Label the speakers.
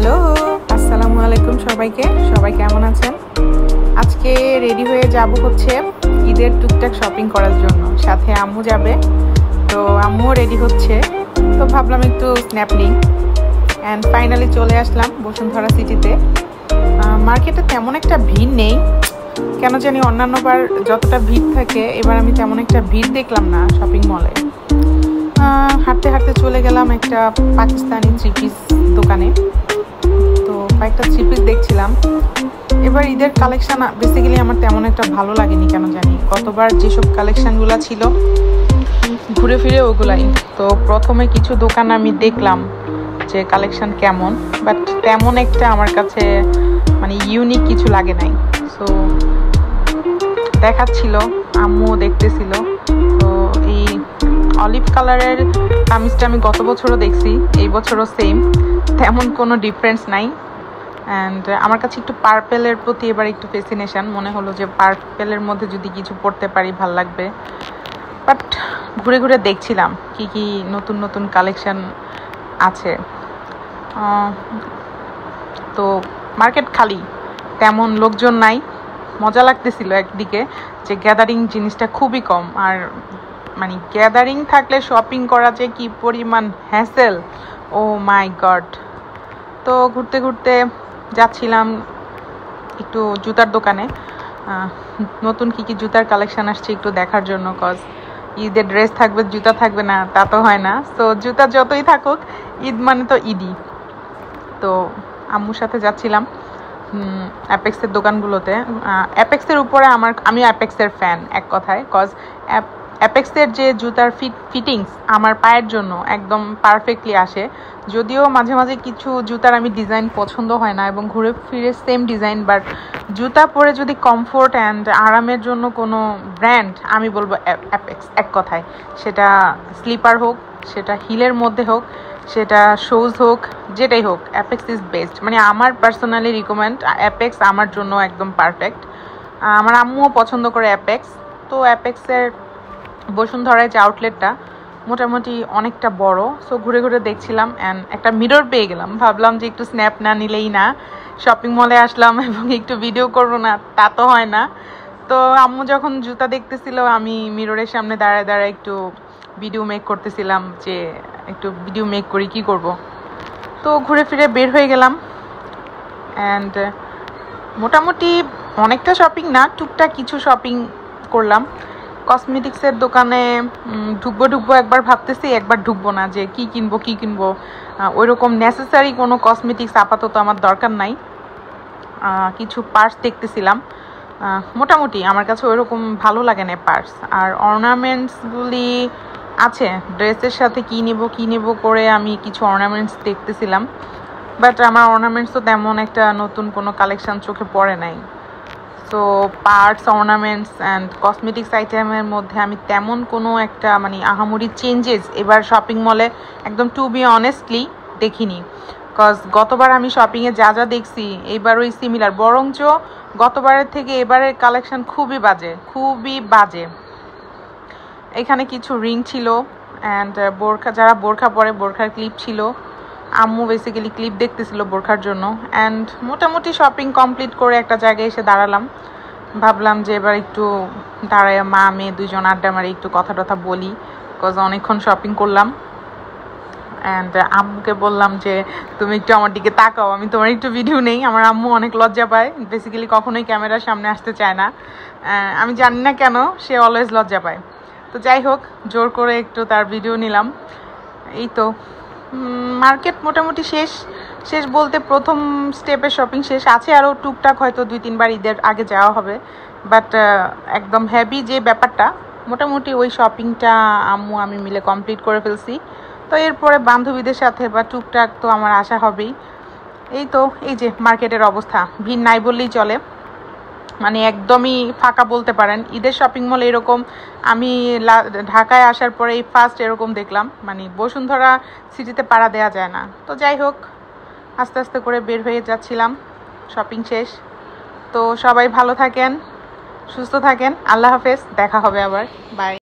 Speaker 1: Hello, আসসালামু আলাইকুম সবাইকে। সবাই কেমন আছেন? আজকে রেডি হয়ে যাব হচ্ছে ঈদের টুকটাক শপিং করার জন্য। সাথে আম্মু যাবে, তো আম্মুও রেডি হচ্ছে। তো ভাবলাম একটু স্ন্যাপ নিই। অ্যান্ড ফাইনালি চলে আসলাম বসুন্ধরা সিটিতে। মার্কেটে তেমন একটা ভিড় নেই, কেন জানি অন্যান্যবার যতটা ভিড় থাকে এবার আমি তেমন একটা ভিড় দেখলাম না শপিং মলে। হাঁটতে হাঁটতে চলে গেলাম একটা পাকিস্তানি থ্রি পিস দোকানে। তো কয়েকটা থ্রি পিস দেখছিলাম। এবার ঈদের কালেকশান বেসিক্যালি আমার তেমন একটা ভালো লাগেনি, কেন জানি। গতবার যেসব কালেকশানগুলো ছিল ঘুরে ফিরে ওগুলাই। তো প্রথমে কিছু দোকান আমি দেখলাম যে কালেকশান কেমন, বাট তেমন একটা আমার কাছে মানে ইউনিক কিছু লাগে নাই। সো দেখাচ্ছিল, আম্মুও দেখতেছিল। তো এই অলিভ কালারের কামিজটা আমি গত বছরও দেখছি, এই বছরও সেম, তেমন কোনো ডিফারেন্স নাই। অ্যান্ড আমার কাছে একটু পার্পেলের প্রতি এবার একটু ফ্যাসিনেশন মনে হলো যে পার্পেলের মধ্যে যদি কিছু পড়তে পারি ভাল লাগবে। বাট ঘুরে ঘুরে দেখছিলাম কি কি নতুন নতুন কালেকশান আছে। তো মার্কেট খালি, তেমন লোকজন নাই। মজা লাগতেছিল একদিকে যে গ্যাদারিং জিনিসটা খুবই কম, আর মানে গ্যাদারিং থাকলে শপিং করা যে কি পরিমাণ হ্যাসেল, ও মাই গড। তো ঘুরতে ঘুরতে যাচ্ছিলাম একটু জুতার দোকানে, নতুন কি কি জুতার কালেকশান আসছে একটু দেখার জন্য। কজ ঈদের ড্রেস থাকবে, জুতা থাকবে না তা তো হয় না। তো জুতা যতই থাকুক, ঈদ মানে তো ঈদই। তো আম্মুর সাথে যাচ্ছিলাম অ্যাপেক্সের দোকানগুলোতে। অ্যাপেক্সের উপরে আমি অ্যাপেক্সের ফ্যান এক কথায়। কজ অ্যাপেক্সের যে জুতার ফিটিংস আমার পায়ের জন্য একদম পারফেক্টলি আসে। যদিও মাঝে মাঝে কিছু জুতার আমি ডিজাইন পছন্দ হয় না এবং ঘুরে ফিরে সেম ডিজাইন, বাট জুতা পরে যদি কমফোর্ট অ্যান্ড আরামের জন্য কোনো ব্র্যান্ড, আমি বলবো অ্যাপেক্স এক কথায়। সেটা স্লিপার হোক, সেটা হিলের মধ্যে হোক, সেটা শোজ হোক, যেটাই হোক, অ্যাপেক্স ইজ বেস্ট। মানে আমার পার্সোনালি রিকমেন্ড অ্যাপেক্স, আমার জন্য একদম পারফেক্ট। আমার আম্মুও পছন্দ করে অ্যাপেক্স। তো অ্যাপেক্সের বসুন্ধরায় যে আউটলেটটা মোটামুটি অনেকটা বড়। সো ঘুরে ঘুরে দেখছিলাম অ্যান্ড একটা মিরর পেয়ে গেলাম। ভাবলাম যে একটু স্ন্যাপ না নিলেই না, শপিং মলে আসলাম এবং একটু ভিডিও করবো না তা তো হয় না। তো আম্মু যখন জুতা দেখতেছিল, আমি মিররের সামনে দাঁড়ায় দাঁড়ায় একটু ভিডিও মেক করতেছিলাম যে একটু ভিডিও মেক করি, কি করব। তো ঘুরে ফিরে বের হয়ে গেলাম অ্যান্ড মোটামুটি অনেকটা শপিং না, টুকটাক কিছু শপিং করলাম। কসমেটিক্সের দোকানে ঢুকবো একবার ভাবতেছি, একবার ঢুকবো না, যে কি কিনবো। ওই রকম নেসেসারি কোনো কসমেটিক্স আপাতত আমার দরকার নাই। কিছু পার্স দেখতেছিলাম, মোটামুটি আমার কাছে ওই রকম ভালো লাগে না পার্স। আর অর্নামেন্টসগুলি আছে, ড্রেসের সাথে কি নেব করে আমি কিছু অর্নামেন্টস দেখতেছিলাম। বাট আমার অর্নামেন্টসও তেমন একটা নতুন কোনো কালেকশান চোখে পড়ে নাই। So parts, ornaments and cosmetics আইটেমের মধ্যে আমি তেমন কোনো একটা মানে আহামরি চেঞ্জেস এবার শপিং মলে একদম টু বি অনেস্টলি দেখিনি। কজ গতবার আমি শপিংয়ে যা যা দেখছি এইবার ওই সিমিলার, বরঞ্চ গতবারের থেকে এবারের কালেকশন খুবই বাজে। এখানে কিছু রিং ছিল অ্যান্ড বোরখা, যারা বোরখা পরে বোরখার ক্লিপ ছিল। আম্মু বেসিক্যালি ক্লিপ দেখতেছিল বোরখার জন্য। অ্যান্ড মোটামুটি শপিং কমপ্লিট করে একটা জায়গায় এসে দাঁড়ালাম। ভাবলাম যে এবার একটু দাঁড়ায় মা মেয়ে দুজন আড্ডা মারি, একটু কথা টথা বলি, বিকজ অনেকক্ষণ শপিং করলাম। অ্যান্ড আম্মুকে বললাম যে তুমি একটু আমার দিকে তাকাও, আমি তোমার একটু ভিডিও নেই। আমার আম্মু অনেক লজ্জা পায়, বেসিক্যালি কখনোই ক্যামেরার সামনে আসতে চায় না। আমি জানি না কেন, সে অলওয়েজ লজ্জা পায়। তো যাই হোক, জোর করে একটু তার ভিডিও নিলাম। এই তো মার্কেট মোটামুটি শেষ বলতে প্রথম স্টেপের শপিং শেষ আছে। আরও টুকটাক হয়তো 2-3 বার ঈদের আগে যাওয়া হবে, বাট একদম হেভি যে ব্যাপারটা, মোটামুটি ওই শপিংটা আম্মু আমি মিলে কমপ্লিট করে ফেলছি। তো এরপরে বান্ধবীদের সাথে বা টুকটাক তো আমার আশা হবেই। এই তো এই যে মার্কেটের অবস্থা, ভিড় নাই বললেই চলে, মানে একদমই ফাঁকা বলতে পারেন। ঈদের শপিং মল এরকম আমি ঢাকায় আসার পরে এই ফার্স্ট এরকম দেখলাম। মানে বসুন্ধরা সিটিতে পাড়া দেওয়া যায় না। তো যাই হোক, আস্তে আস্তে করে বের হয়ে যাচ্ছিলাম, শপিং শেষ। তো সবাই ভালো থাকেন, সুস্থ থাকেন, আল্লাহ হাফেজ, দেখা হবে আবার, বাই।